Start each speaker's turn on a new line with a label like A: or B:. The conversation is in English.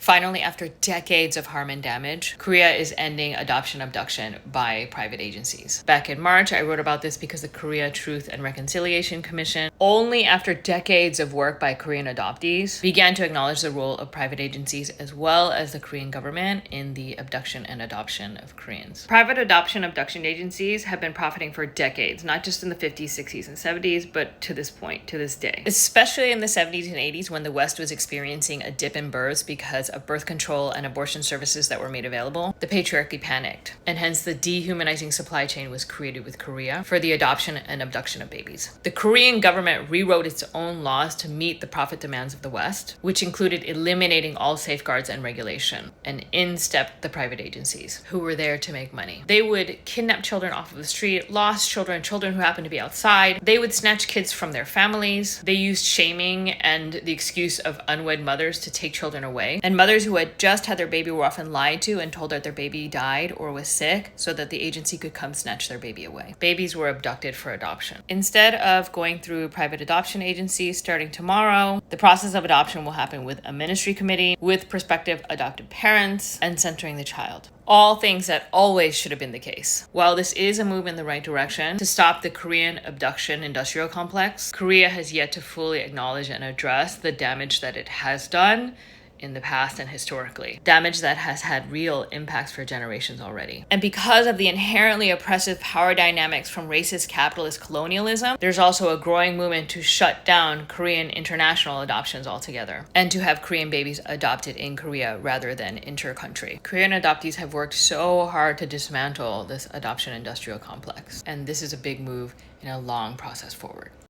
A: Finally, after decades of harm and damage, Korea is ending adoption abduction by private agencies. Back in March, I wrote about this because the Korea Truth and Reconciliation Commission, only after decades of work by Korean adoptees, began to acknowledge the role of private agencies as well as the Korean government in the abduction and adoption of Koreans. Private adoption abduction agencies have been profiting for decades, not just in the 50s, 60s, and 70s, but to this point, to this day. Especially in the 70s and 80s when the West was experiencing a dip in births because of birth control and abortion services that were made available, the patriarchy panicked, and hence the dehumanizing supply chain was created with Korea for the adoption and abduction of babies. The Korean government rewrote its own laws to meet the profit demands of the West, which included eliminating all safeguards and regulation, and in stepped the private agencies, who were there to make money. They would kidnap children off of the street, lost children, children who happened to be outside. They would snatch kids from their families. They used shaming and the excuse of unwed mothers to take children away. And mothers who had just had their baby were often lied to and told that their baby died or was sick so that the agency could come snatch their baby away. Babies were abducted for adoption. Instead of going through private adoption agencies starting tomorrow, the process of adoption will happen with a ministry committee, with prospective adoptive parents, and centering the child. All things that always should have been the case. While this is a move in the right direction to stop the Korean abduction industrial complex, Korea has yet to fully acknowledge and address the damage that it has done in the past and historically. Damage that has had real impacts for generations already. And because of the inherently oppressive power dynamics from racist capitalist colonialism, there's also a growing movement to shut down Korean international adoptions altogether and to have Korean babies adopted in Korea rather than inter-country. Korean adoptees have worked so hard to dismantle this adoption industrial complex, and this is a big move in a long process forward.